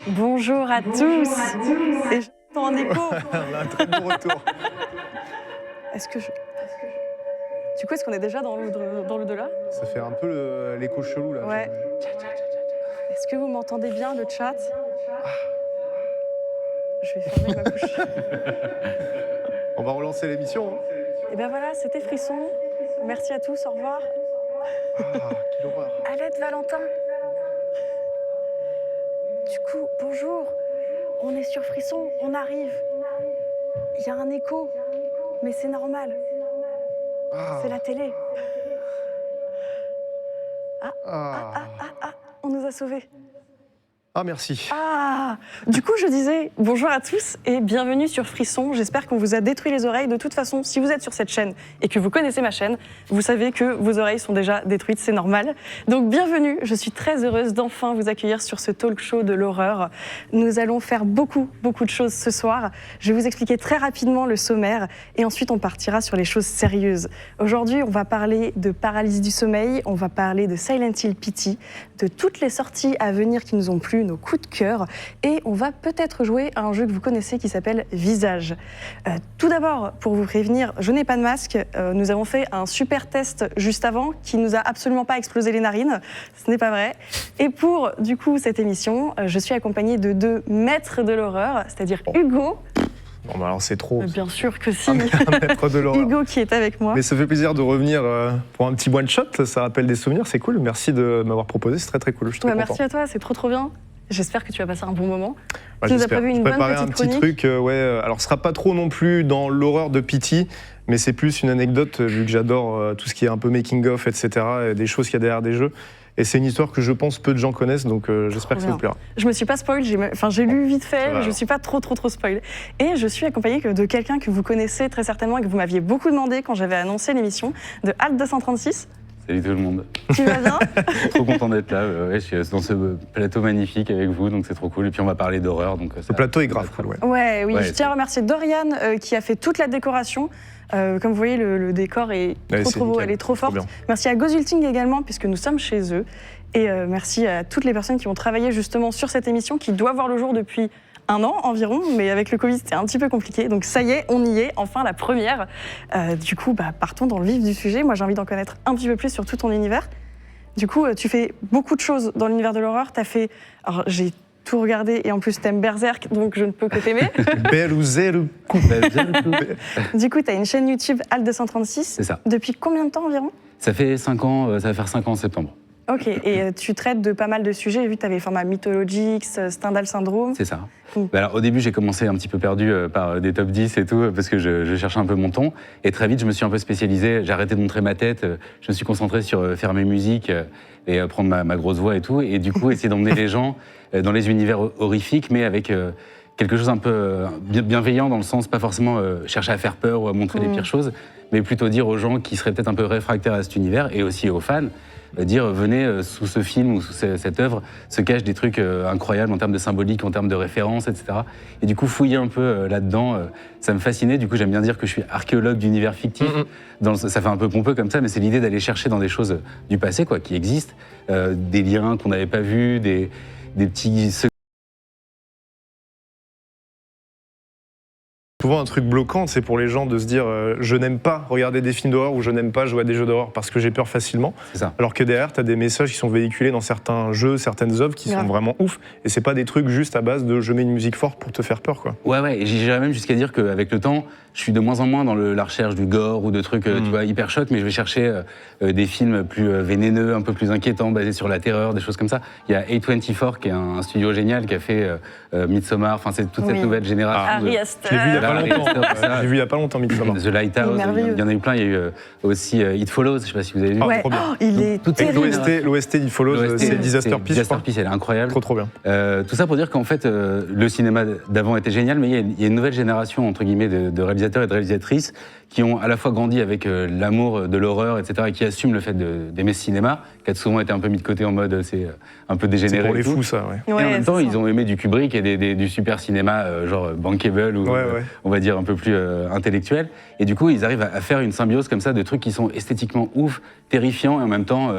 Bonjour à tous. Et j'entends un écho. On a un très bon retour. Est-ce que je... Du coup, est-ce qu'on est déjà dans l'au-delà? Ça fait un peu l'écho chelou là. Ouais. Est-ce que vous m'entendez bien, le chat? Je vais fermer ma bouche. On va relancer l'émission. Hein. Et ben voilà, c'était Frisson. Merci à tous, au revoir. Ah, quelle horreur. À l'aide, Valentin. Du coup, bonjour. On est sur Frisson, on arrive. Il y a un écho, mais c'est normal. Ah. C'est la télé. On nous a sauvés. Ah, merci. Ah, du coup, je disais bonjour à tous et bienvenue sur Frisson. J'espère qu'on vous a détruit les oreilles. De toute façon, si vous êtes sur cette chaîne et que vous connaissez ma chaîne, vous savez que vos oreilles sont déjà détruites, c'est normal. Donc, bienvenue. Je suis très heureuse d'enfin vous accueillir sur ce talk show de l'horreur. Nous allons faire beaucoup de choses ce soir. Je vais vous expliquer très rapidement le sommaire et ensuite on partira sur les choses sérieuses. Aujourd'hui, on va parler de paralysie du sommeil, on va parler de Silent Hill Pity, de toutes les sorties à venir qui nous ont plu, nos coups de cœur, et on va peut-être jouer à un jeu que vous connaissez qui s'appelle Visage. Tout d'abord, pour vous prévenir, je n'ai pas de masque. Nous avons fait un super test juste avant qui nous a absolument pas explosé les narines. Ce n'est pas vrai. Et pour, du coup, cette émission, je suis accompagnée de deux maîtres de l'horreur, c'est-à-dire Hugo. Bon, bah alors c'est trop. Bien sûr que si. Un maître de l'horreur. Hugo qui est avec moi. Mais ça fait plaisir de revenir pour un petit one shot. Ça rappelle des souvenirs, c'est cool. Merci de m'avoir proposé, c'est très cool. Je suis très content. Merci à toi, c'est trop bien. J'espère que tu vas passer un bon moment. Bah, tu nous as prévu une bonne petite un petit chronique. truc, alors ce sera pas trop non plus dans l'horreur de Pity, mais c'est plus une anecdote, vu que j'adore tout ce qui est un peu making-of, etc., et des choses qu'il y a derrière des jeux. Et c'est une histoire que je pense peu de gens connaissent, donc j'espère que ça vous plaira. Je me suis pas spoil, j'ai lu vite fait, mais je suis pas trop spoil. Et je suis accompagnée de quelqu'un que vous connaissez très certainement et que vous m'aviez beaucoup demandé quand j'avais annoncé l'émission, de Alt 236. Salut tout le monde. Tu vas bien? Trop content d'être là. Ouais, je suis dans ce plateau magnifique avec vous, donc c'est trop cool. Et puis on va parler d'horreur. Le plateau est grave cool, ouais. Oui, je tiens à remercier Dorian qui a fait toute la décoration. Comme vous voyez, le décor est trop beau, elle est trop forte. Merci à Gozulting également, puisque nous sommes chez eux. Et merci à toutes les personnes qui ont travaillé justement sur cette émission, qui doit voir le jour depuis 1 an environ, mais avec le Covid, c'était un petit peu compliqué. Donc ça y est, on y est, enfin la première. Du coup, partons dans le vif du sujet. Moi, j'ai envie d'en connaître un petit peu plus sur tout ton univers. Du coup, tu fais beaucoup de choses dans l'univers de l'horreur. T'as fait... Alors, j'ai tout regardé et en plus, t'aimes Berserk, donc je ne peux que t'aimer. Du coup, t'as une chaîne YouTube Alt236. C'est ça. Depuis combien de temps environ? Ça fait 5 ans, ça va faire 5 ans en septembre. Ok, et tu traites de pas mal de sujets. J'ai vu que tu avais le format Mythologix, Stendhal Syndrome. C'est ça. Alors, au début, j'ai commencé un petit peu perdu par des top 10 et tout, parce que je cherchais un peu mon ton. Et très vite, je me suis un peu spécialisé. J'ai arrêté de montrer ma tête. Je me suis concentré sur faire mes musiques et prendre ma grosse voix et tout. Et du coup, essayer d'emmener les gens dans les univers horrifiques, mais avec quelque chose un peu bienveillant, dans le sens, pas forcément chercher à faire peur ou à montrer les pires choses, mais plutôt dire aux gens qui seraient peut-être un peu réfractaires à cet univers, et aussi aux fans, dire venez sous ce film ou sous cette œuvre se cachent des trucs incroyables en termes de symbolique, en termes de références, etc. Et du coup fouiller un peu là-dedans, ça me fascinait. Du coup j'aime bien dire que je suis archéologue d'univers fictif. Ça fait un peu pompeux comme ça, mais c'est l'idée d'aller chercher dans des choses du passé quoi, qui existent, des liens qu'on n'avait pas vus, des petits secrets. Souvent, un truc bloquant, c'est pour les gens de se dire je n'aime pas regarder des films d'horreur ou je n'aime pas jouer à des jeux d'horreur parce que j'ai peur facilement. C'est ça. Alors que derrière, tu as des messages qui sont véhiculés dans certains jeux, certaines œuvres qui sont vraiment ouf. Et c'est pas des trucs juste à base de je mets une musique forte pour te faire peur, quoi. Ouais, et j'irais même jusqu'à dire qu'avec le temps, je suis de moins en moins dans la recherche du gore ou de trucs tu vois, hyper choc, mais je vais chercher des films plus vénéneux, un peu plus inquiétants, basés sur la terreur, des choses comme ça. Il y a A24 qui est un studio génial qui a fait Midsommar, enfin c'est toute cette nouvelle génération. Ari Aster. Je l'ai vu il y a pas longtemps. J'ai vu il y a pas longtemps Midsommar. The Lighthouse, il y en a eu plein. Il y a eu aussi It Follows, je sais pas si vous avez vu. Trop bien. Il est L'OST d'It Follows, c'est Disaster Piece. Disaster Piece, elle est incroyable. Trop bien. Tout ça pour dire qu'en fait, le cinéma d'avant était génial, mais il y a une nouvelle génération entre guillemets de réalisateurs et de réalisatrices qui ont à la fois grandi avec l'amour de l'horreur, etc., et qui assument le fait d'aimer ce cinéma, qui a souvent été un peu mis de côté en mode c'est un peu dégénéré. C'est pour les fous, ça, Et en même temps, ils ont aimé du Kubrick et du super cinéma, genre Bankable, ou on va dire un peu plus intellectuel. Et du coup, ils arrivent à faire une symbiose comme ça de trucs qui sont esthétiquement ouf, terrifiants, et en même temps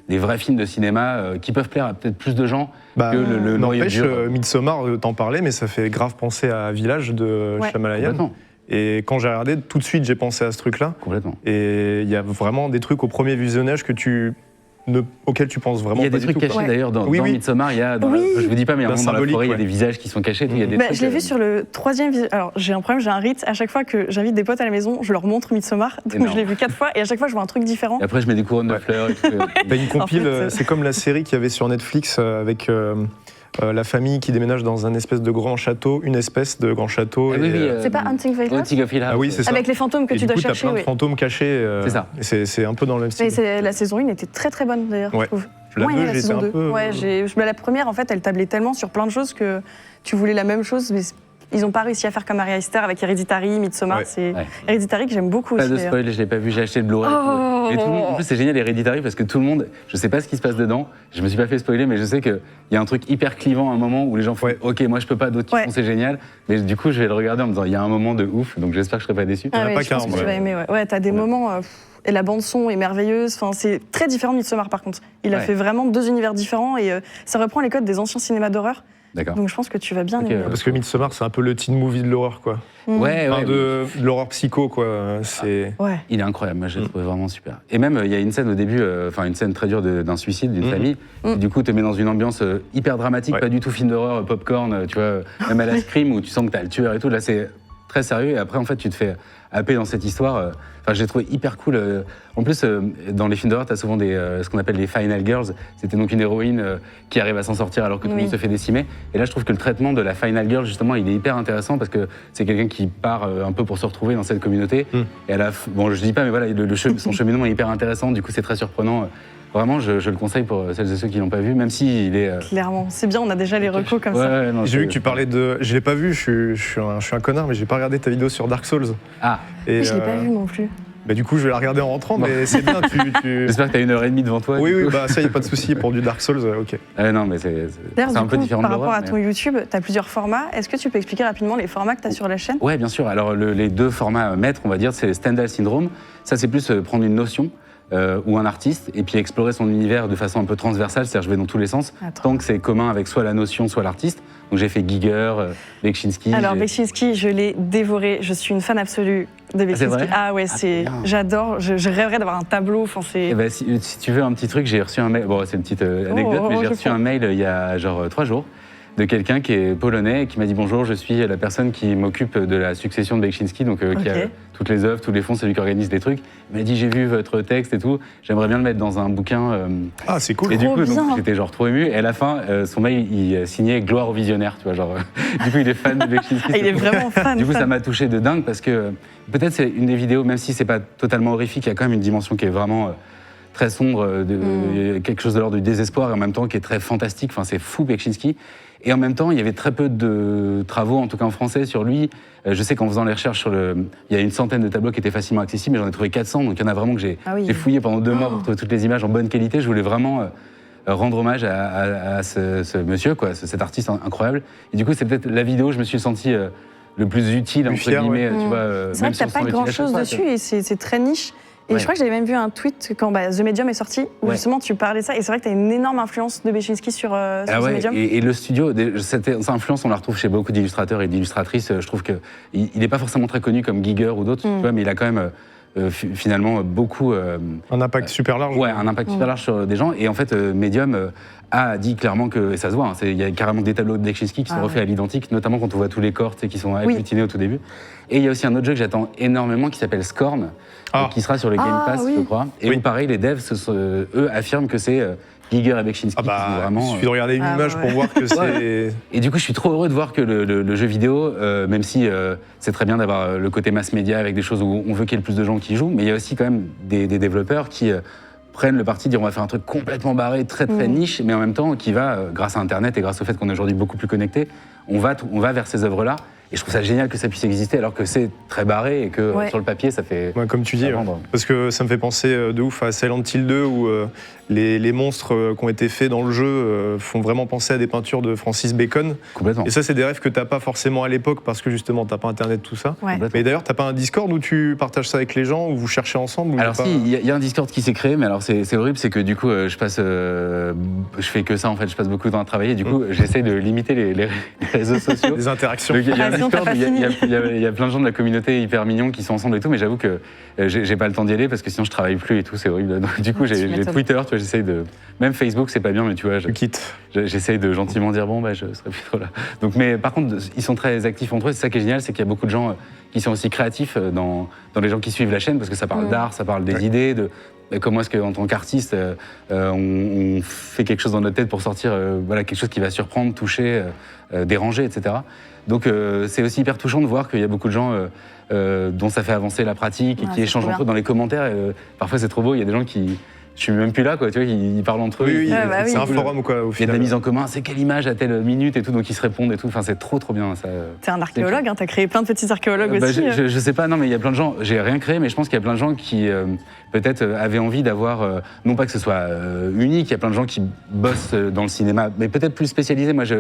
des vrais films de cinéma qui peuvent plaire à peut-être plus de gens que le noyau n'empêche, dur. Midsommar, t'en parlais, mais ça fait grave penser à Village de Shyamalan. Complètement. Et quand j'ai regardé, tout de suite, j'ai pensé à ce truc-là. Complètement. Et il y a vraiment des trucs au premier visionnage auxquels tu penses vraiment Il y a pas des du trucs tout, quoi. cachés d'ailleurs dans Midsommar. Il y a, je vous dis pas, mais il y a un moment dans la forêt, il y a des visages qui sont cachés. Il y a des trucs, je l'ai vu sur le 3e visionnage. Alors j'ai un problème, j'ai un rite. À chaque fois que j'invite des potes à la maison, je leur montre Midsommar. Donc je l'ai vu 4 fois et à chaque fois je vois un truc différent. Et après, je mets des couronnes de fleurs. Et tout. T'as une compile, En fait, c'est comme la série qu'il y avait sur Netflix avec la famille qui déménage dans un espèce de grand château, une espèce de grand château. Ah, oui, c'est pas Hunting Village Hunting of Hill House. Ah oui, c'est ça. Avec les fantômes que Et tu du dois coup, chercher. t'as plein de fantômes cachés. C'est ça. C'est un peu dans le même style. Mais la saison 1 était très très bonne d'ailleurs, je trouve. La Moi, il y a 2, la j'étais saison un 2. peu... La première, en fait, elle tablait tellement sur plein de choses que tu voulais la même chose, mais ils n'ont pas réussi à faire comme Ari Aster avec Hereditary, Midsommar. C'est Hereditary que j'aime beaucoup pas aussi. Pas de spoil, je l'ai pas vu, j'ai acheté le Blu-ray. Et tout le monde, en plus, c'est génial Hereditary parce que tout le monde, je sais pas ce qui se passe dedans, je me suis pas fait spoiler, mais je sais qu'il y a un truc hyper clivant à un moment où les gens font ok, moi je peux pas, d'autres qui font c'est génial, mais du coup je vais le regarder en me disant il y a un moment de ouf, donc j'espère que je serai pas déçu. Ah, je pense que tu vas aimer. Ouais, t'as des moments. Et la bande-son est merveilleuse. Enfin, c'est très différent de Midsommar par contre. Il a fait vraiment 2 univers différents et ça reprend les codes des anciens cinémas d'horreur. D'accord. Donc je pense que tu vas bien aimer. Parce que Midsommar, c'est un peu le teen movie de l'horreur, quoi. De l'horreur psycho, quoi. Il est incroyable, moi je l'ai trouvé vraiment super. Et même, il y a une scène au début, une scène très dure d'un suicide d'une famille, qui du coup te met dans une ambiance hyper dramatique, pas du tout film d'horreur, popcorn, tu vois, même à la Scream où tu sens que t'as le tueur et tout. Là, c'est très sérieux et après, en fait, tu te fais happer dans cette histoire. Je l'ai trouvé hyper cool. En plus, dans les films d'horreur, t'as souvent ce qu'on appelle les Final Girls. C'était donc une héroïne qui arrive à s'en sortir alors que tout le monde se fait décimer. Et là, je trouve que le traitement de la Final Girl, justement, il est hyper intéressant parce que c'est quelqu'un qui part un peu pour se retrouver dans cette communauté. Et bon, je dis pas, mais voilà, son cheminement est hyper intéressant. Du coup, c'est très surprenant. Vraiment, je le conseille pour celles et ceux qui l'ont pas vu, même s'il est... Clairement, c'est bien, on a déjà les recos comme ça. J'ai vu que tu parlais de... Je l'ai pas vu, je suis un connard, mais j'ai pas regardé ta vidéo sur Dark Souls. Ah. Et je l'ai pas vu non plus. Du coup, je vais la regarder en rentrant, mais c'est bien. J'espère que tu as 1h30 devant toi. Oui, ça, y a pas de souci pour du Dark Souls, ok. Non, mais c'est un peu différent de l'horreur. Par rapport à ton YouTube, tu as plusieurs formats. Est-ce que tu peux expliquer rapidement les formats que tu as sur la chaîne ? Ouais, bien sûr. Alors, les 2 formats maîtres, on va dire, c'est Stendhal Syndrome. Ça, c'est plus prendre une notion ou un artiste et puis explorer son univers de façon un peu transversale, c'est-à-dire je vais dans tous les sens, tant que c'est commun avec soit la notion, soit l'artiste. Donc j'ai fait Giger, Beksinski. Alors Beksinski, je l'ai dévoré, je suis une fan absolue de Beksinski. Ah ouais, j'adore, je rêverais d'avoir un tableau. Enfin, si tu veux un petit truc, j'ai reçu un mail, bon c'est une petite anecdote, mais j'ai reçu un mail il y a genre 3 jours de quelqu'un qui est polonais et qui m'a dit bonjour, je suis la personne qui m'occupe de la succession de Beksinski, donc qui a toutes les œuvres, tous les fonds, c'est lui qui organise des trucs. Il m'a dit j'ai vu votre texte et tout, j'aimerais bien le mettre dans un bouquin. Ah c'est cool. Et du coup j'étais genre trop ému et à la fin son mail il signait gloire au visionnaire, tu vois genre. Du coup il est fan de Beksinski. Il est vraiment fan. Du coup ça m'a touché de dingue parce que peut-être c'est une des vidéos, même si c'est pas totalement horrifique, il y a quand même une dimension qui est vraiment très sombre, quelque chose de l'ordre du désespoir et en même temps qui est très fantastique. Enfin c'est fou Beksinski. Et en même temps, il y avait très peu de travaux, en tout cas en français, sur lui. Je sais qu'en faisant les recherches il y a une centaine de tableaux qui étaient facilement accessibles, mais j'en ai trouvé 400, donc il y en a vraiment que j'ai fouillé pendant 2 mois pour trouver toutes les images en bonne qualité. Je voulais vraiment rendre hommage à ce monsieur, quoi, cet artiste incroyable. Et du coup, c'est peut-être la vidéo où je me suis senti le plus utile, entre guillemets. Tu vois, c'est vrai que t'as pas grand-chose dessus et c'est très niche. Et je crois que j'avais même vu un tweet quand The Medium est sorti, où justement tu parlais de ça, et c'est vrai que tu as une énorme influence de Beksinski sur The Medium. Et le studio, cette influence, on la retrouve chez beaucoup d'illustrateurs et d'illustratrices. Je trouve qu'il n'est pas forcément très connu comme Giger ou d'autres, tu vois, mais il a quand même finalement beaucoup... un impact super large. Ouais, un impact super large sur des gens. Et en fait, Medium a dit clairement que, et ça se voit, il y a carrément des tableaux de Beksinski qui sont refaits à l'identique, notamment quand on voit tous les corps qui sont agglutinés au tout début. Et il y a aussi un autre jeu que j'attends énormément qui s'appelle Scorn, qui sera sur le Game Pass, je crois. Et où pareil, les devs, eux, affirment que c'est Giger et Beksinski qui sont vraiment... Il suffit de regarder une image pour voir que c'est... Et du coup, je suis trop heureux de voir que le jeu vidéo, même si c'est très bien d'avoir le côté mass média avec des choses où on veut qu'il y ait le plus de gens qui y jouent, mais il y a aussi quand même des développeurs qui prennent le parti de dire on va faire un truc complètement barré, très très niche, mais en même temps qui va, grâce à Internet et grâce au fait qu'on est aujourd'hui beaucoup plus connectés, on va vers ces œuvres-là. Et je trouve ça génial que ça puisse exister alors que c'est très barré et que Ouais. sur le papier, ça fait. Ouais, comme tu dis, ça vendre. parce que ça me fait penser de ouf à Silent Hill 2 où les monstres qui ont été faits dans le jeu font vraiment penser à des peintures de Francis Bacon. Complètement. Et ça, c'est des rêves que t'as pas forcément à l'époque parce que justement, t'as pas Internet, tout ça. Ouais. Complètement. Mais d'ailleurs, t'as pas un Discord où tu partages ça avec les gens, où vous cherchez ensemble ou Alors pas... si, il y a un Discord qui s'est créé, mais alors c'est horrible, c'est que du coup, je fais que ça en fait, je passe beaucoup de temps à travailler, du coup, j'essaie de limiter les réseaux sociaux. Des interactions. Donc, il y a un Sinon, t'as Discord, pas où il y a- fini. il y a plein de gens de la communauté hyper mignons qui sont ensemble et tout, mais j'avoue que j'ai pas le temps d'y aller parce que sinon je travaille plus et tout, c'est horrible. Donc, du coup, Ouais, tu j'ai m'étonnes. Twitter, tu vois, j'essaie de. Même Facebook, c'est pas bien, mais tu vois, Tu quittes. j'essaye de gentiment dire bon, bah, je serai plus trop là. Donc, mais par contre, ils sont très actifs entre eux. C'est ça qui est génial, c'est qu'il y a beaucoup de gens qui sont aussi créatifs dans les gens qui suivent la chaîne parce que ça parle d'art, ça parle des idées, de comment est-ce qu'en tant qu'artiste, on fait quelque chose dans notre tête pour sortir voilà, quelque chose qui va surprendre, toucher, déranger, etc. Donc, c'est aussi hyper touchant de voir qu'il y a beaucoup de gens dont ça fait avancer la pratique et Ouais, qui c'est échangent trop entre eux bien. dans les commentaires. Parfois, c'est trop beau. Il y a des gens qui. Je suis même plus là, quoi. Tu vois, ils parlent entre eux. Oui, oui, Ouais, bah oui. c'est un forum quoi, au Il y a de final. la mise en commun. C'est quelle image à telle minute et tout, donc ils se répondent et tout. Enfin, c'est trop bien. Ça. T'es un archéologue, hein, t'as créé plein de petits archéologues Bah, aussi. je sais pas, non, mais il y a plein de gens. J'ai rien créé, mais je pense qu'il y a plein de gens qui peut-être avaient envie d'avoir, non pas que ce soit unique. Il y a plein de gens qui bossent dans le cinéma, mais peut-être plus spécialisés. Moi, je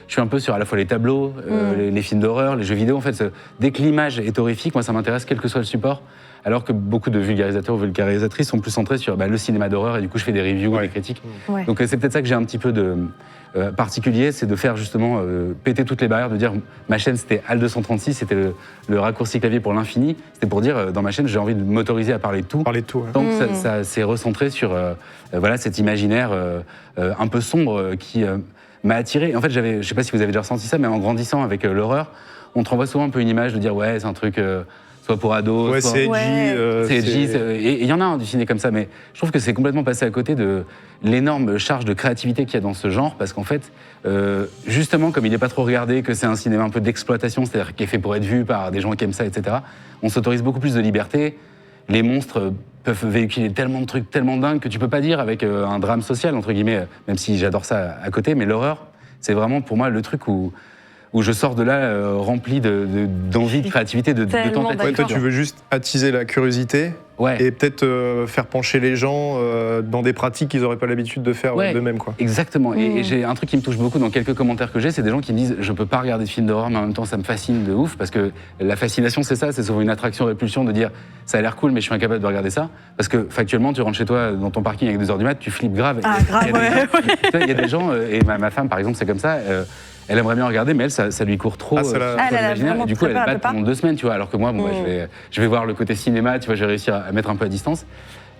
suis un peu sur à la fois les tableaux, les films d'horreur, les jeux vidéo. En fait, dès que l'image est horrifique, moi, ça m'intéresse, quel que soit le support. Alors que beaucoup de vulgarisateurs ou vulgarisatrices sont plus centrés sur le cinéma d'horreur et du coup je fais des reviews, des critiques. Ouais. Donc c'est peut-être ça que j'ai un petit peu de particulier, c'est de faire justement péter toutes les barrières, de dire ma chaîne c'était HAL236, c'était le raccourci clavier pour l'infini, c'était pour dire dans ma chaîne j'ai envie de m'autoriser à parler de tout. Parler de tout. Ouais. Tant que ça s'est recentré sur voilà, cet imaginaire un peu sombre qui m'a attiré. En fait, je sais pas si vous avez déjà ressenti ça, mais en grandissant avec l'horreur, on te renvoie souvent un peu une image de dire ouais, c'est un truc soit pour ados, Ouais, soit... c'est edgy. Ouais. C'est edgy, et il y en a du ciné comme ça, mais je trouve que c'est complètement passé à côté de l'énorme charge de créativité qu'il y a dans ce genre, parce qu'en fait, justement, comme il n'est pas trop regardé, que c'est un cinéma un peu d'exploitation, c'est-à-dire qui est fait pour être vu par des gens qui aiment ça, etc., on s'autorise beaucoup plus de liberté. Les monstres peuvent véhiculer tellement de trucs, tellement dingues, que tu peux pas dire avec un drame social, entre guillemets, même si j'adore ça à côté, mais l'horreur, c'est vraiment pour moi le truc où je sors de là rempli d'envie, de créativité, de tellement tentative. Ouais, toi, d'accord. tu veux juste attiser la curiosité Ouais. et peut-être faire pencher les gens dans des pratiques qu'ils n'auraient pas l'habitude de faire Ouais. d'eux-mêmes. Quoi. Exactement. Et j'ai un truc qui me touche beaucoup dans quelques commentaires que j'ai, c'est des gens qui me disent je peux pas regarder de films d'horreur, mais en même temps ça me fascine de ouf, parce que la fascination c'est ça, c'est souvent une attraction-répulsion de dire ça a l'air cool, mais je suis incapable de regarder ça. Parce que factuellement, tu rentres chez toi dans ton parking avec 2h du mat, tu flippes grave. Ah, grave, Il y a des ouais, gens- tu vois, il y a des gens, et ma femme par exemple, c'est comme ça. Elle aimerait bien regarder, mais elle, ça lui court trop. Ah, ça sur la- Ah, elle a l'imaginaire. vraiment Et du coup, très elle peur, est elle batte peut pas. pendant 2 semaines, tu vois. Alors que moi, bon, bah, je vais voir le côté cinéma, tu vois, j'ai réussi à mettre un peu à distance.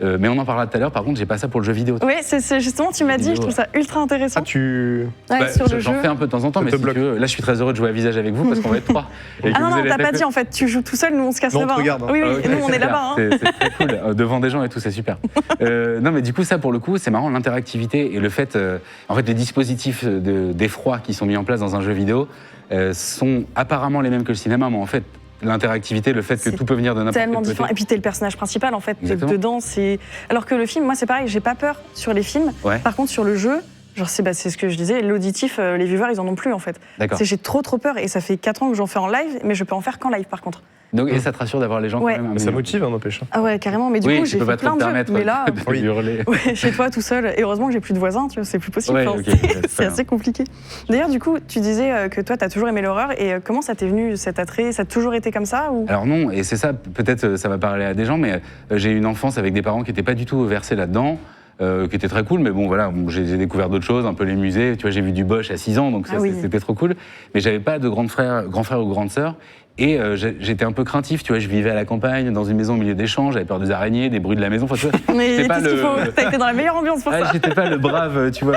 Mais on en parlera tout à l'heure. Par contre, j'ai pas ça pour le jeu vidéo. Oui, c'est justement, tu m'as dit, je trouve ça ultra intéressant. Ah, tu... Ouais, Bah, sur le j'en jeu. fais un peu de temps en temps, Ça mais te si bloque. tu veux, là, je suis très heureux de jouer à visage avec vous parce qu'on va être 3. Et que Ah non, vous non, allez t'as pas taper. dit en fait, tu joues tout seul, nous on se casse Non, le on te bas. regarde, hein. Oui, Ah, oui, ok, nous on c'est est là-bas. clair. hein. C'est très cool. Devant des gens et tout, c'est super. Non, mais du coup, ça, pour le coup, c'est marrant, l'interactivité et le fait. En fait, les dispositifs d'effroi qui sont mis en place dans un jeu vidéo sont apparemment les mêmes que le cinéma, mais en fait, l'interactivité, le fait que C'est tout peut venir de n'importe quel Tellement côté. différent. Et puis t'es le personnage principal en fait. Exactement. Dedans, c'est. Alors que le film, moi c'est pareil, j'ai pas peur sur les films. Ouais. Par contre, sur le jeu, genre c'est ce que je disais, l'auditif, les viewers ils en ont plus en fait. D'accord. J'ai trop peur et ça fait 4 ans que j'en fais en live, mais je peux en faire qu'en live par contre. Donc, et ça te rassure d'avoir les gens Ouais. quand même. un Mais ça minimum. motive, hein, n'empêche. Ah ouais, carrément. Mais du Oui, coup, tu j'ai peux fait pas trop plein te de jeux. permettre Mais là, de hurler. ouais, chez toi tout seul. Et heureusement que j'ai plus de voisins, tu vois, c'est plus possible. Ouais, Enfin, ok, c'est- ouais, c'est assez compliqué. D'ailleurs, du coup, tu disais que toi, t'as toujours aimé l'horreur. Et comment ça t'est venu cet attrait? Ça a toujours été comme ça ou... Alors non, et c'est ça, peut-être ça va parler à des gens, mais j'ai eu une enfance avec des parents qui n'étaient pas du tout versés là-dedans, qui étaient très cool, mais bon voilà, j'ai découvert d'autres choses, un peu les musées, tu vois, j'ai vu du Bosch à 6 ans, donc ça, Ah oui. c'était trop cool, mais j'avais pas de grands frères ou grandes sœurs, et j'étais un peu craintif, tu vois, je vivais à la campagne, dans une maison au milieu des champs, j'avais peur des araignées, des bruits de la maison, enfin tu vois, Mais j'étais tout pas ce qu'il faut. T'as été dans la meilleure ambiance pour Ah, ça. j'étais pas le brave, tu vois,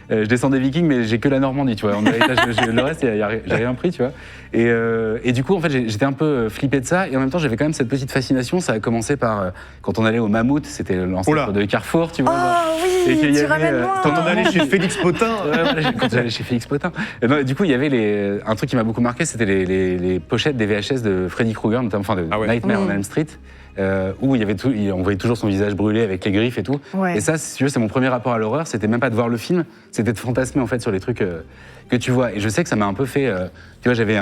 je descends des Vikings, mais j'ai que la Normandie, tu vois. En héritage, le reste, j'ai rien pris, tu vois. Et du coup, en fait, j'étais un peu flippé de ça, et en même temps, j'avais quand même cette petite fascination. Ça a commencé par quand on allait au Mammouth, c'était Oula. l'ancêtre de Carrefour, tu vois. Oh Et oui, qu'il y tu avait, ramènes loin. Quand on allait chez Félix Potin, Ouais, voilà, quand j'allais chez Félix Potin. Et non, du coup, il y avait un truc qui m'a beaucoup marqué, c'était les pochettes des VHS de Freddy Krueger, notamment enfin, de Ah ouais. Nightmare on Elm Street, où il y avait on voyait toujours son visage brûlé avec les griffes et tout. Ouais. Et ça, si tu veux, c'est mon premier rapport à l'horreur. C'était même pas de voir le film, c'était de fantasmer en fait sur les trucs que tu vois. Et je sais que ça m'a un peu fait. Tu vois, j'avais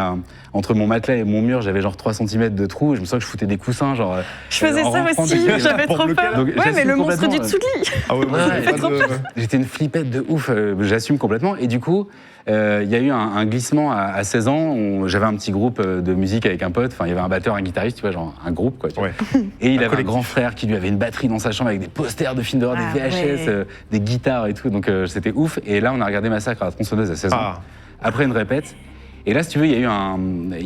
entre mon matelas et mon mur, j'avais genre 3 cm de trou. Et je me sens que je foutais des coussins, genre. Je faisais en ça rentrant aussi, du- j'avais trop Pour peur. Donc, Ouais, mais j'assume le monstre du complètement, Tsougli. Ah ouais, moi, Ouais, j'avais pas de- J'étais une flippette de ouf, j'assume complètement. Et du coup, il y a eu un glissement à 16 ans. J'avais un petit groupe de musique avec un pote. Enfin, il y avait un batteur, un guitariste, tu vois, genre un groupe, quoi. Tu vois. Ouais. Et il avait un collectif. grand frère qui lui avait une batterie dans sa chambre avec des posters de films d'horreur, Ah des VHS, ouais. des guitares et tout. Donc c'était ouf. Et là, on a regardé Massacre à la tronçonneuse à 16 ans, Ah. après une répète. Et là, si tu veux, il y a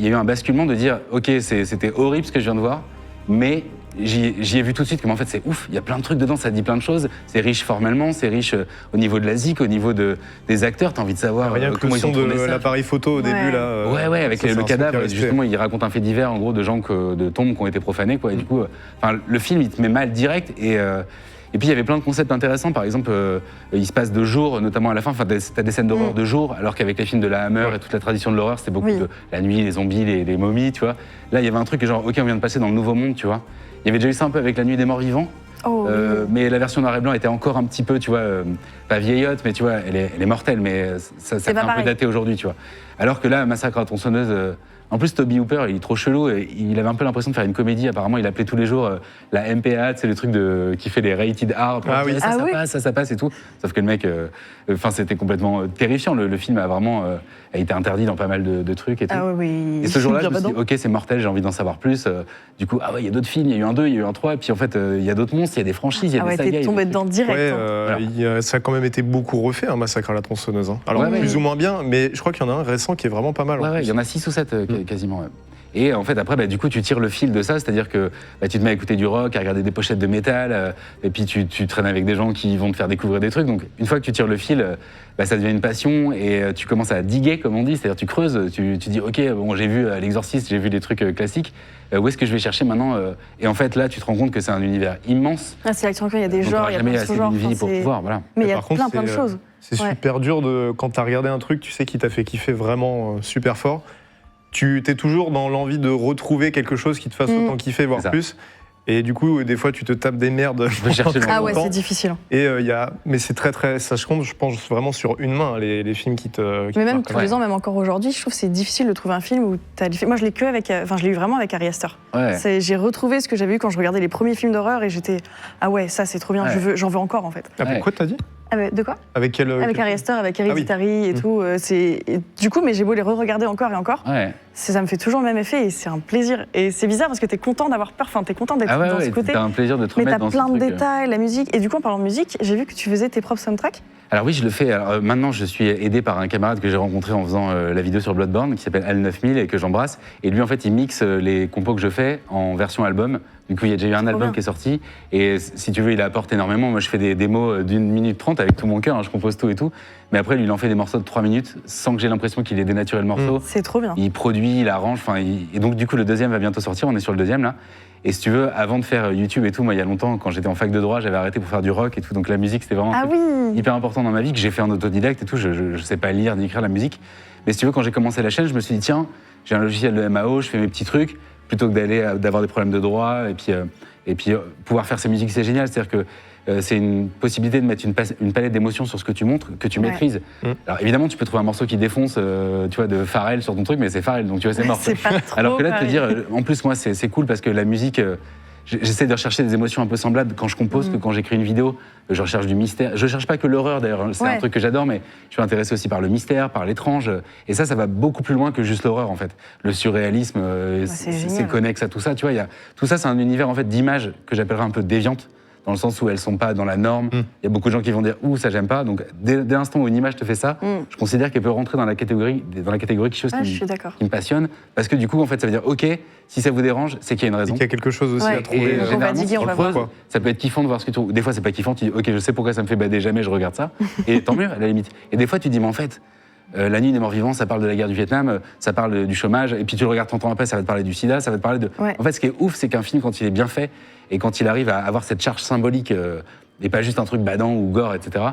eu un basculement de dire, ok, c'était horrible ce que je viens de voir, mais j'y ai vu tout de suite comme en fait c'est ouf, il y a plein de trucs dedans, ça dit plein de choses, c'est riche formellement, c'est riche au niveau de la zik, au niveau des acteurs, t'as envie de savoir Rien que le comment ils son ont tourné de ça. l'appareil photo au début, Ouais. là. Ouais, avec ça, c'est le un son qui cadavre, est justement, il raconte un fait divers en gros de gens, de tombes qui ont été profanées, quoi. Et du coup, le film, il te met mal direct. Et puis il y avait plein de concepts intéressants, par exemple, il se passe de jour, notamment à la fin, t'as des scènes d'horreur de jour, alors qu'avec les films de la Hammer et toute la tradition de l'horreur, c'était beaucoup Oui. de la nuit, les zombies, les momies, tu vois. Là, il y avait un truc genre, ok, on vient de passer dans le nouveau monde, tu vois. Il y avait déjà eu ça un peu avec La Nuit des Morts Vivants, Oh, oui. mais la version noir et blanc était encore un petit peu, tu vois, pas vieillotte, mais tu vois, elle est mortelle, mais ça fait pas un peu pareil. daté aujourd'hui, tu vois. Alors que là, Massacre à la tronçonneuse, en plus, Toby Hooper, il est trop chelou, et il avait un peu l'impression de faire une comédie. Apparemment, il appelait tous les jours la MPA, c'est le truc qui fait les rated R. Ah oui. Ça, Ah ça oui. passe, ça passe et tout. Sauf que le mec, c'était complètement terrifiant. Le film a vraiment a été interdit dans pas mal de trucs et tout. Ah ouais, oui. Et ce jour-là, je Bien me suis dit, ok, c'est mortel, j'ai envie d'en savoir plus. Du coup, ah ouais, il y a d'autres films, il y a eu un 2, il y a eu un 3, et puis en fait, il y a d'autres monstres, il y a des franchises, il y a Ah des ouais, sagas. il y t'es a tombé des dedans direct. Ouais, hein. ça a quand même été beaucoup refait, un Massacre à la tronçonneuse. Hein. Alors, Ouais. plus ou moins bien, mais je crois qu'il y en a un récent qui est vraiment pas mal. en Ouais, plus. il y en a 6 ou 7 quasiment. Ouais. Et en fait, après, du coup, tu tires le fil de ça, c'est-à-dire que tu te mets à écouter du rock, à regarder des pochettes de métal, et puis tu traînes avec des gens qui vont te faire découvrir des trucs. Donc, une fois que tu tires le fil, ça devient une passion, et tu commences à diguer, comme on dit, c'est-à-dire tu creuses, tu dis, ok, bon, j'ai vu L'Exorciste, j'ai vu des trucs classiques, où est-ce que je vais chercher maintenant Et en fait, là, tu te rends compte que c'est un univers immense. Ah, c'est l'action il y a des dont genres, t'auras il y a jamais plein de assez sous-genres. d'une vie enfin, pour c'est- pouvoir, voilà. Mais il y a Par contre, plein de c'est, choses. C'est Ouais. super dur quand t'as regardé un truc, tu sais, qui t'a fait kiffer vraiment super fort. Tu t'es toujours dans l'envie de retrouver quelque chose qui te fasse autant kiffer, voire C'est ça. plus. Et du coup, des fois, tu te tapes des merdes. veux chercher pendant Ah ouais, longtemps. c'est difficile. Et mais c'est très, ça se compte, je pense vraiment sur une main, les films qui te. Qui Mais te même marquent. tous les ans, même encore aujourd'hui, je trouve que c'est difficile de trouver un film où t'as. Moi, je l'ai que avec. Enfin, je l'ai eu vraiment avec Ari Aster. Ouais. J'ai retrouvé ce que j'avais eu quand je regardais les premiers films d'horreur et j'étais ah ouais, ça c'est trop bien. Ouais. J'en veux encore en fait. Ah, Ouais. pourquoi t'as dit Ah mais de quoi Avec quel. Avec quel- Ari Aster, avec Ah oui. Hereditary et tout. Du coup, mais j'ai beau les re-regarder encore et encore. Ouais. Ça me fait toujours le même effet et c'est un plaisir. Et c'est bizarre parce que t'es content d'avoir peur. Enfin, t'es content d'être Ah ouais, dans ce ouais, côté. t'as un plaisir de te Mais remettre t'as dans plein ce de truc. détails, la musique. Et du coup, en parlant de musique, j'ai vu que tu faisais tes propres soundtracks. Alors oui, je le fais. Alors, maintenant, je suis aidé par un camarade que j'ai rencontré en faisant la vidéo sur Bloodborne, qui s'appelle Al9000 et que j'embrasse. Et lui, en fait, il mixe les compos que je fais en version album. Du coup, il y a déjà eu un album bien. qui est sorti. Et si tu veux, il apporte énormément. Moi, je fais des démos d'1 minute 30 avec tout mon cœur. Hein, je compose tout et tout. Mais après, lui, il en fait des morceaux de 3 minutes sans que j'ai l'impression qu'il ait dénaturé le morceau. C'est trop bien. Il produit, il arrange. Et donc, du coup, le deuxième va bientôt sortir. On est sur le deuxième, là. Et si tu veux, avant de faire YouTube et tout, moi, il y a longtemps, quand j'étais en fac de droit, j'avais arrêté pour faire du rock et tout. Donc, la musique, c'était vraiment un Ah truc oui. hyper important dans ma vie, que j'ai fait en autodidacte et tout. Je sais pas lire ni écrire la musique. Mais si tu veux, quand j'ai commencé la chaîne, je me suis dit, tiens, j'ai un logiciel de MAO, je fais mes petits trucs, plutôt que d'avoir des problèmes de droit. Et puis pouvoir faire ces musiques, c'est génial. C'est-à-dire que c'est une possibilité de mettre une palette d'émotions sur ce que tu montres, que tu Ouais. maîtrises. Alors évidemment, tu peux trouver un morceau qui défonce, tu vois, de Pharrell sur ton truc, mais c'est Pharrell, donc tu vois, c'est mort. C'est pas trop Alors que là, de te pareil. dire, en plus, moi, c'est cool parce que la musique, j'essaie de rechercher des émotions un peu semblables quand je compose, que quand j'écris une vidéo, je recherche du mystère. Je cherche pas que l'horreur, d'ailleurs, c'est Ouais. un truc que j'adore, mais je suis intéressé aussi par le mystère, par l'étrange. Et ça va beaucoup plus loin que juste l'horreur, en fait. Le surréalisme, c'est c'est génial. connexe à tout ça. Tu vois, tout ça, c'est un univers en fait d'images que j'appellerais un peu déviantes, dans le sens où elles sont pas dans la norme. Il y a beaucoup de gens qui vont dire ouh, ça j'aime pas. Donc dès l'instant où une image te fait ça, je considère qu'elle peut rentrer dans la catégorie quelque chose Ouais, je qui suis d'accord. me passionne, parce que du coup en fait ça veut dire ok, si ça vous dérange, c'est qu'il y a une Et raison. qu'il y a quelque chose aussi Ouais. à trouver. Donc, on va généralement, diguer, si on tu va creuses, voir. ça peut être kiffant de voir ce que tu trouves. Des fois, c'est pas kiffant, tu dis, ok, je sais pourquoi ça me fait bader, jamais je regarde ça. Et tant mieux, à la limite. Et des fois, tu dis, mais en fait, La Nuit des Morts Vivants, ça parle de la guerre du Vietnam, ça parle du chômage, et puis tu le regardes 30 ans après, ça va te parler du sida, ça va te parler de. Ouais. En fait, ce qui est ouf, c'est qu'un film, quand il est bien fait, et quand il arrive à avoir cette charge symbolique, et pas juste un truc badant ou gore, etc.,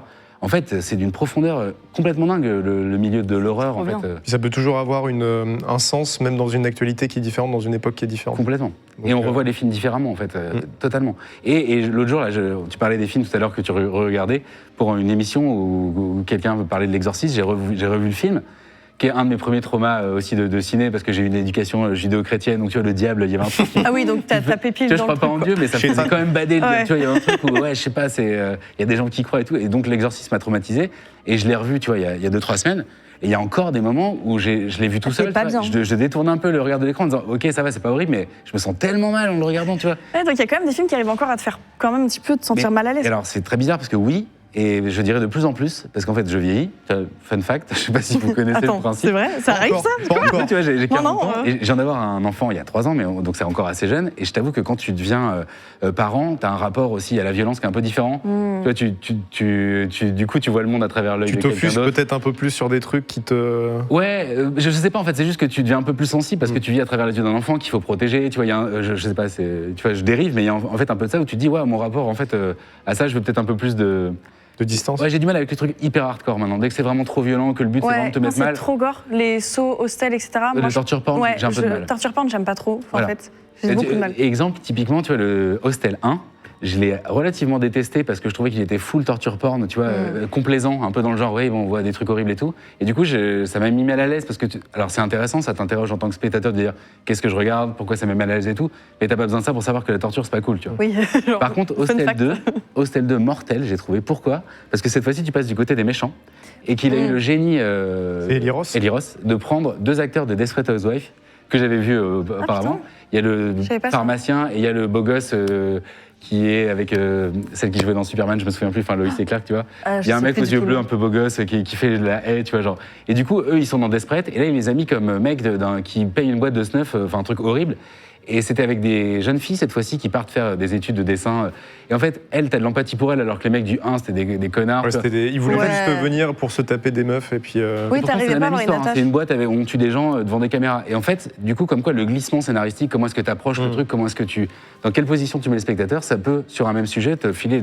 En fait, c'est d'une profondeur complètement dingue, le milieu de l'horreur. En Trop fait, bien. Puis ça peut toujours avoir un sens, même dans une actualité qui est différente, dans une époque qui est différente. complètement. Donc, Et on revoit les films différemment, en fait, totalement. Et l'autre jour, là, tu parlais des films tout à l'heure que tu regardais pour une émission où quelqu'un veut parler de l'exorcisme. J'ai revu le film, qui est un de mes premiers traumas aussi de ciné, parce que j'ai eu une éducation judéo-chrétienne, donc tu vois, le diable, il y avait un truc qui... Ah oui, donc t'as pépile Tu vois, je dans crois le pas truc, en Dieu, mais ça me faisait quand même bader. Ouais. Tu vois, il y a un truc où, ouais, je sais pas, il y a des gens qui croient et tout. Et donc, l'exorcisme m'a traumatisé. Et je l'ai revu, tu vois, il y a 2-3 semaines. Et il y a encore des moments où je l'ai vu tout c'est seul. pas tu vois. bien. Je détourne un peu le regard de l'écran en disant, ok, ça va, c'est pas horrible, mais je me sens tellement mal en le regardant, tu vois. Ouais, donc il y a quand même des films qui arrivent encore à te faire quand même un petit peu te sentir mal à l'aise. Et alors, c'est très bizarre parce que oui, et je dirais de plus en plus, parce qu'en fait, je vieillis. Fun fact, je sais pas si vous connaissez le Attends, principe. c'est vrai, ça arrive ça Pas encore. Tu vois, j'ai 40 non, ans et je viens d'avoir un enfant il y a 3 ans, mais donc c'est encore assez jeune. Et je t'avoue que quand tu deviens parent, tu as un rapport aussi à la violence qui est un peu différent. Tu vois, du coup, tu vois le monde à travers l'œil Tu de quelqu'un t'offusques d'autre. peut-être un peu plus sur des trucs qui te... Ouais, je sais pas en fait, c'est juste que tu deviens un peu plus sensible parce que tu vis à travers les yeux d'un enfant qu'il faut protéger. Tu vois, il y a je sais pas, tu vois, je dérive, mais il y a en fait un peu de ça où tu te dis, ouais, mon rapport en fait à ça, je veux peut-être un peu plus de distance. Ouais, j'ai du mal avec les trucs hyper hardcore maintenant. Dès que c'est vraiment trop violent, que le but c'est vraiment de te mettre c'est mal. trop gore, les sauts, hostels, etc. Les torture porn, ouais, j'ai un peu de mal. Torture porn, j'aime pas trop, Voilà. en fait. J'ai beaucoup de mal. Exemple, typiquement, tu vois, le Hostel 1, je l'ai relativement détesté parce que je trouvais qu'il était full torture porn, tu vois, complaisant, un peu dans le genre, ouais, on voit des trucs horribles et tout. Et du coup, ça m'a mis mal à l'aise parce que, alors c'est intéressant, ça t'interroge en tant que spectateur de dire qu'est-ce que je regarde, pourquoi ça met mal à l'aise et tout, mais t'as pas besoin de ça pour savoir que la torture, c'est pas cool, tu vois. Oui, genre, Par contre, fun fact. Hostel 2, mortel, j'ai trouvé. Pourquoi? Parce que cette fois-ci, tu passes du côté des méchants et qu'il a eu le génie, C'est Eliros, de prendre 2 acteurs de Desperate Housewives que j'avais vus auparavant. Il y a le Je savais pas ça. pharmacien et il y a le beau gosse qui est avec celle qui jouait dans Superman, je me souviens plus, enfin Lois et Clark, tu vois. Il y a un mec aux yeux bleus un peu beau gosse qui fait de la haie, tu vois, genre. Et du coup, eux, ils sont dans Desperate et là, il les a mis comme mec qui paye une boîte de snuff, enfin un truc horrible. Et c'était avec des jeunes filles, cette fois-ci, qui partent faire des études de dessin. Et en fait, elle, t'as de l'empathie pour elle, alors que les mecs du 1, c'était des connards. Ouais, tu vois. ils voulaient Ouais. juste venir pour se taper des meufs et puis... Oui, Pourtant, t'arrivais c'est la pas à même avoir une histoire, hein. attache. C'est une boîte où on tue des gens devant des caméras. Et en fait, du coup, comme quoi, le glissement scénaristique, comment est-ce que tu approches le truc, comment est-ce que dans quelle position tu mets le spectateur, ça peut, sur un même sujet, te filer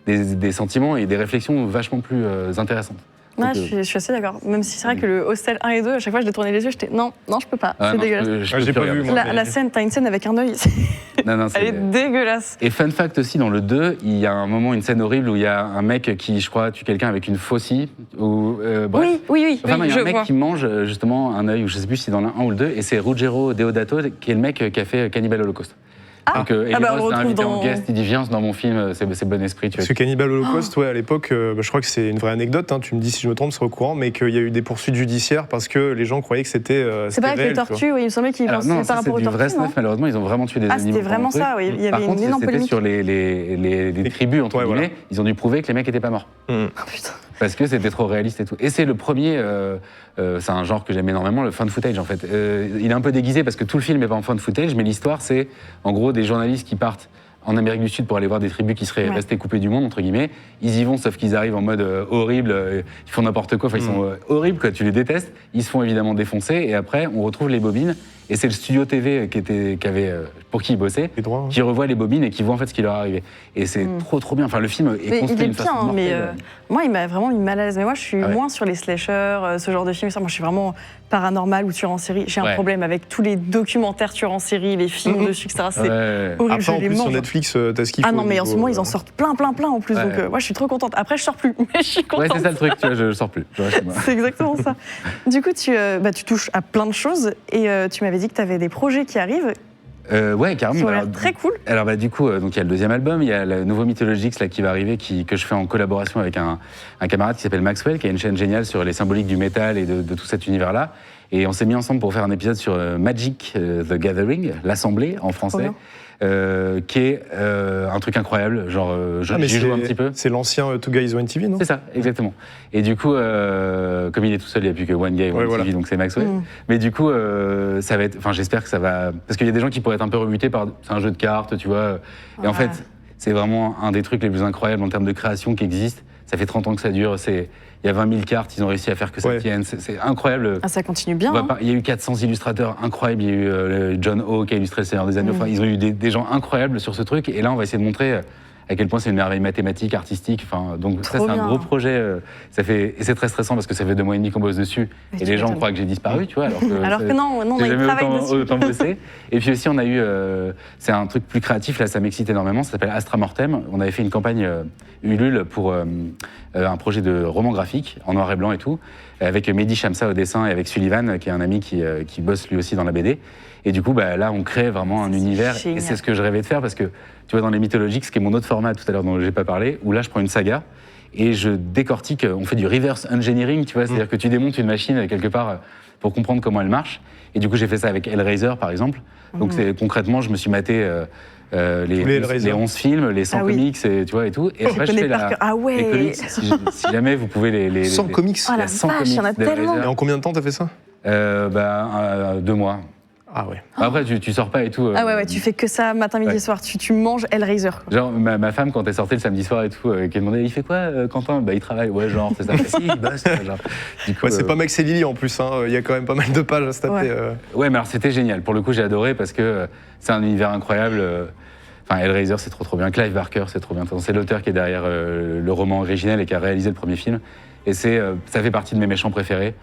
des sentiments et des réflexions vachement plus intéressantes. Ouais, Donc, je suis assez d'accord. Même si c'est vrai que le Hostel 1 et 2, à chaque fois, je détournais les yeux, j'étais non, je peux pas, c'est dégueulasse. j'ai pas vu, moi. La scène, t'as une scène avec un œil, Non, elle est dégueulasse. Et fun fact aussi, dans le 2, il y a un moment, une scène horrible où il y a un mec qui, je crois, tue quelqu'un avec une faucille. Bref. Oui, Enfin, non, il y a je un mec vois. qui mange justement un œil, ou je sais plus si c'est dans le 1 ou le 2, et c'est Ruggero Deodato, qui est le mec qui a fait Cannibal Holocaust. Donc, bah, on le Eliros l'a retrouve invité en dans- guest, il dit viens dans mon film, c'est bon esprit. Tu vois. Parce que Cannibal Holocaust, ouais, à l'époque, je crois que c'est une vraie anecdote, hein, tu me dis si je me trompe, c'est au courant, mais qu'il y a eu des poursuites judiciaires parce que les gens croyaient que c'était C'est pas avec les réel, tu vois. tortues, oui, il me semblait qu'ils Alors pensaient non, par ça c'est rapport aux du vrai tortues, non snuff, malheureusement, ils ont vraiment tué des Ah, animaux. c'était pendant vraiment le truc. ça, oui. Il y Par avait contre, une énorme c'était polémique. sur les tribus, entre Ouais, guillemets, voilà. ils ont dû prouver que les mecs étaient pas morts. Oh, putain. Parce que c'était trop réaliste et tout. Et c'est le premier, c'est un genre que j'aime énormément, le found footage en fait. Il est un peu déguisé parce que tout le film est pas en found footage, mais l'histoire c'est en gros des journalistes qui partent en Amérique du Sud pour aller voir des tribus qui seraient restées coupées du monde, entre guillemets. Ils y vont, sauf qu'ils arrivent en mode horrible, ils font n'importe quoi, enfin ils sont horribles, quoi, tu les détestes. Ils se font évidemment défoncer et après on retrouve les bobines. Et c'est le studio TV pour qui ils bossaient, Les droits, hein. qui revoit les bobines et qui voit en fait ce qui leur est arrivé. Et c'est trop bien. Enfin, le film est Mais construit il est d'une bien, façon hein, mais mortelle. moi, il m'a vraiment mis mal à l'aise. Mais moi, je suis Ah ouais. moins sur les slashers, ce genre de films. Moi, je suis vraiment paranormal ou tueur en série. J'ai un Ouais. problème avec tous les documentaires tueurs en série, les films dessus, etc. C'est Ouais. horrible, Après, je en les plus, sur mange. Netflix, t'as ce qu'il faut. Ah non, mais en ce niveau, moment, ils en sortent plein en plus. Ouais. Donc, moi, je suis trop contente. Après, je sors plus, mais je suis Ouais, contente. c'est ça le truc, tu vois, je sors plus. Tu vois, chez moi. C'est exactement ça. Du coup, tu touches à plein de choses et tu m'avais dit que tu avais des projets qui arrivent Ouais, carrément. qui ont Alors, l'air très cool. Alors bah, du coup, donc il y a le deuxième album, il y a le nouveau Mythologix là qui va arriver, que je fais en collaboration avec un camarade qui s'appelle Maxwell, qui a une chaîne géniale sur les symboliques du métal et de tout cet univers-là. Et on s'est mis ensemble pour faire un épisode sur Magic the Gathering, l'Assemblée en français, qui est un truc incroyable. Genre, j'y joue un petit peu. C'est l'ancien Two Guys One TV, non? C'est ça, exactement. Et du coup, comme il est tout seul, il n'y a plus que One Guy, One Ouais, TV, voilà. donc c'est Maxwell. Mais du coup, ça va être. Enfin, j'espère que ça va. Parce qu'il y a des gens qui pourraient être un peu rebutés par. C'est un jeu de cartes, tu vois. Et en Ouais. fait, c'est vraiment un des trucs les plus incroyables en termes de création qui existe. Ça fait 30 ans que ça dure. Il y a 20 000 cartes, ils ont réussi à faire que ça Ouais. tienne. C'est incroyable. Ah, ça continue bien. On va hein. pas- Il y a eu 400 illustrateurs incroyables. Il y a eu John O qui a illustré Le Seigneur des Anneaux. Enfin, ils ont eu des gens incroyables sur ce truc. Et là, on va essayer de montrer à quel point c'est une merveille mathématique, artistique. Enfin, donc ça, Trop c'est un bien. gros projet. Et c'est très stressant parce que ça fait 2 mois et demi qu'on bosse dessus. Mais Et tu les gens m'étonnes. croient que j'ai disparu, tu vois. Alors que non, j'ai il jamais travaille dessus. autant bossé. Et puis aussi, on a eu, c'est un truc plus créatif, là, ça m'excite énormément, ça s'appelle Astra Mortem. On avait fait une campagne Ulule pour un projet de roman graphique, en noir et blanc et tout, avec Mehdi Chamsa au dessin et avec Sullivan, qui est un ami qui bosse lui aussi dans la BD. Et du coup, là, on crée vraiment un C'est univers. génial. Et c'est ce que je rêvais de faire parce que, tu vois, dans les mythologiques, ce qui est mon autre format tout à l'heure dont j'ai pas parlé, où là, je prends une saga et je décortique, on fait du reverse engineering, tu vois, c'est-à-dire que tu démontes une machine quelque part pour comprendre comment elle marche. Et du coup, j'ai fait ça avec Hellraiser, par exemple. Donc, concrètement, je me suis maté les 11 films, les 100 Ah oui. comics, et, tu vois, et tout. Et après, je connais fais par cœur. Ah ouais. les comics. Si jamais vous pouvez les 100 comics. Oh il y la a 100 vache, il y en a comics d'Hellraiser. tellement. Et en combien de temps t'as fait ça 2 mois. Ah ouais. Après, tu sors pas et tout. Ah ouais, tu fais que ça matin, midi et Ouais. soir. Tu manges Hellraiser. Quoi. Genre, ma femme, quand elle sortait le samedi soir et tout, qui elle demandait, il fait quoi, Quentin? Il travaille. Ouais, genre, c'est ça. Si, il bosse. Genre. Du coup, Ouais, c'est pas Max et Lily en plus, hein. Il y a quand même pas mal de pages à se taper. Ouais. Ouais, mais alors c'était génial. Pour le coup, j'ai adoré parce que c'est un univers incroyable. Enfin, Hellraiser, c'est trop bien. Clive Barker, c'est trop bien. C'est l'auteur qui est derrière le roman originel et qui a réalisé le premier film. Et ça fait partie de mes méchants préférés.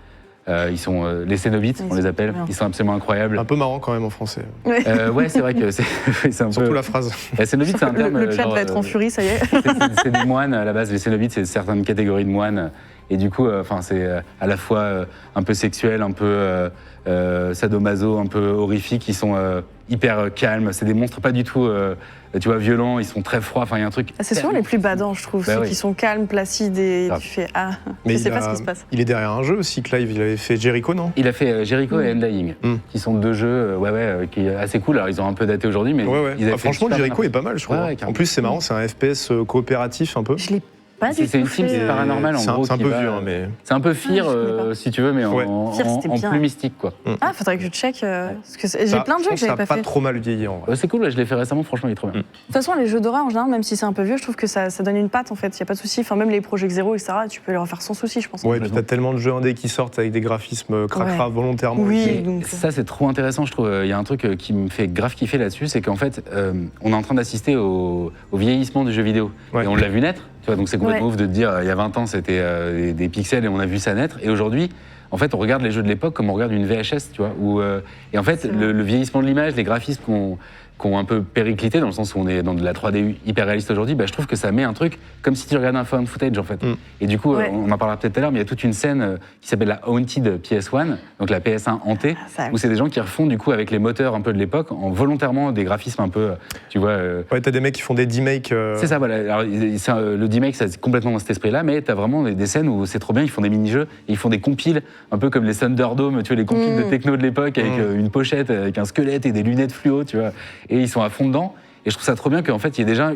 Ils sont les Cénobites, Ils on les sont appelle. trop bien. Ils sont absolument incroyables. Un peu marrant quand même en français. Ouais, c'est vrai que c'est un Surtout peu. la phrase. Cénobites, c'est un terme. Le chat genre, va être en furie, ça y est. c'est des moines à la base. Les Cénobites, c'est certaines catégories de moines. Et du coup, c'est à la fois un peu sexuel, un peu sadomaso, un peu horrifique. Ils sont hyper calmes. C'est des monstres pas du tout, tu vois, violents. Ils sont très froids. Enfin, il y a un truc. C'est souvent les plus badants, je trouve. Bah Ceux oui. qui sont calmes, placides et Grave. tu fais Mais je sais il pas ce qui se passe. Il est derrière un jeu aussi, Clive. Il avait fait Jericho, non Il a fait Jericho et Undying, qui sont 2 jeux, qui est assez cool. Alors, ils ont un peu daté aujourd'hui, mais Ouais, ouais. ils avaient fait Franchement, super Jericho bien. est pas mal, je trouve. Ouais, ouais, En carrément. plus, c'est marrant, c'est un FPS coopératif un peu. Je l'ai pas du tout. C'est une team fait. paranormale, en C'est un- gros. c'est un qui peu va- vieux, hein, mais. C'est un peu Fear, Ah, je connais pas. si tu veux, mais Ouais. Fear, c'était bien, plus ouais. mystique, quoi. Ah, faudrait que je check. Parce que j'ai Ça- plein de je jeux pense que j'avais ça a pas fait. trop mal vieilli en vrai. C'est cool, je l'ai fait récemment, franchement, il est trop bien. De toute façon, les jeux d'horreur en général, même si c'est un peu vieux, je trouve que ça donne une patte en fait. Il y a pas de souci. Enfin, même les Project Zero, etc. Tu peux les refaire sans souci, je pense. Ouais, puis t'as tellement de jeux indés qui sortent avec des graphismes cracra Ouais. volontairement. Oui. Mais donc, ça, c'est trop intéressant, je trouve. Il y a un truc qui me fait grave kiffer là-dessus, c'est qu'en fait, on est en train d'assister au vieillissement du jeu vidéo. Ouais. Et on l'a vu naître, tu vois, donc c'est complètement Ouais. ouf de te dire, il y a 20 ans, c'était des pixels et on a vu ça naître. Et aujourd'hui, en fait, on regarde les jeux de l'époque comme on regarde une VHS, tu vois. Et en fait, C'est vrai. le vieillissement de l'image, les graphismes qui ont un peu périclité, dans le sens où on est dans de la 3D hyper réaliste aujourd'hui, je trouve que ça met un truc comme si tu regardais un found footage, en fait. Et du coup, Ouais. on en parlera peut-être tout à l'heure, mais il y a toute une scène qui s'appelle la Haunted PS1, donc la PS1 hantée, ça- où c'est des gens qui refont du coup avec les moteurs un peu de l'époque, en volontairement des graphismes un peu, tu vois. Ouais, t'as des mecs qui font des D-make. C'est ça, voilà. Alors, le D-Make, c'est complètement dans cet esprit-là, mais t'as vraiment des scènes où c'est trop bien, ils font des mini-jeux, et ils font des compiles, un peu comme les Thunderdome, tu vois, les compiles de techno de l'époque, avec une pochette, avec un squelette et des lunettes fluo, tu vois, et ils sont à fond dedans. Et je trouve ça trop bien qu'en fait, il y ait déjà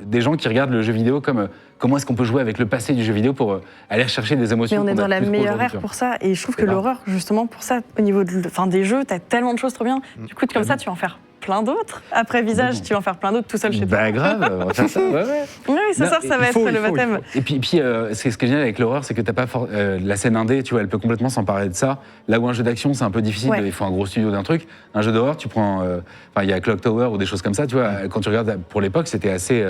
des gens qui regardent le jeu vidéo comme comment est-ce qu'on peut jouer avec le passé du jeu vidéo pour aller rechercher des émotions. Mais on est qu'on a dans la plus trop meilleure aujourd'hui, ère tu vois. pour ça. Et je trouve que C'est grave. l'horreur, justement, pour ça, au niveau des jeux, t'as tellement de choses trop bien. Du coup, comme ça, tu vas en faire plein d'autres. Après Visage, tu vas en faire plein d'autres tout seul chez toi. Bah grave, on va faire ça. Ouais, ouais. Oui, c'est Non, ça, ça il va faut, être il le faut, il baptême. Et puis ce qui est génial avec l'horreur, c'est que t'as pas la scène indé, tu vois, elle peut complètement s'emparer de ça. Là où un jeu d'action, c'est un peu difficile, Ouais. il faut un gros studio d'un truc. Un jeu d'horreur, tu prends, il y a Clock Tower ou des choses comme ça, tu vois. Quand tu regardes pour l'époque, c'était assez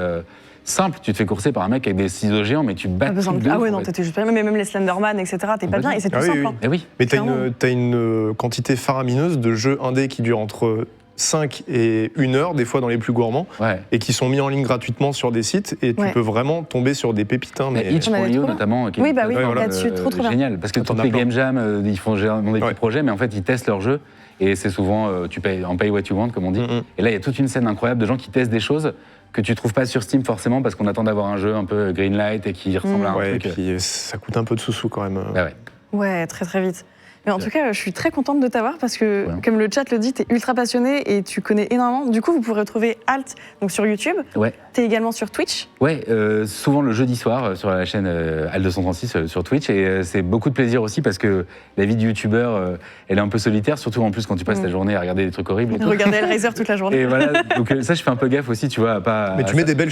simple. Tu te fais courser par un mec avec des ciseaux géants, mais tu bats. Pas besoin de- Ah ouais, non, t'étais juste pas bien. Mais même les Slenderman, etc., t'es pas bien. Et c'est tout Ah oui, simple. oui. hein. Eh oui. Mais t'as Clairement. t'as une quantité faramineuse de jeux indés qui durent entre 5 et 1 heure, des fois dans les plus gourmands, Ouais. et qui sont mis en ligne gratuitement sur des sites, et tu Ouais. peux vraiment tomber sur des pépites. hein, Il y a mais... On avait itch.io trop. notamment. Qui est Oui, bah oui, une plateforme, là-dessus, trop bien. Génial, parce que T'en toutes as les plein. game jams, ils font généralement des Ouais. petits projets, mais en fait, ils testent leur jeu. Et c'est souvent, tu payes en pay what you want, comme on dit. Et là, il y a toute une scène incroyable de gens qui testent des choses que tu trouves pas sur Steam forcément, parce qu'on attend d'avoir un jeu un peu greenlight et qui ressemble à un Ouais, et truc. puis ça coûte un peu de sous-sous quand même. Bah ouais. Ouais, très très vite. Mais en tout cas, je suis très contente de t'avoir parce que, Ouais. comme le chat le dit, tu es ultra passionné et tu connais énormément. Du coup, vous pourrez retrouver Alt donc sur YouTube. Ouais. Tu es également sur Twitch. Ouais, souvent le jeudi soir sur la chaîne Al236 sur Twitch, et c'est beaucoup de plaisir aussi parce que la vie de youtubeur, elle est un peu solitaire, surtout en plus quand tu passes ta journée à regarder des trucs horribles. et tout. Regardez Hellraiser toute la journée. Et voilà, donc ça je fais un peu gaffe aussi, tu vois, à pas. Mais à tu mets ça. des belles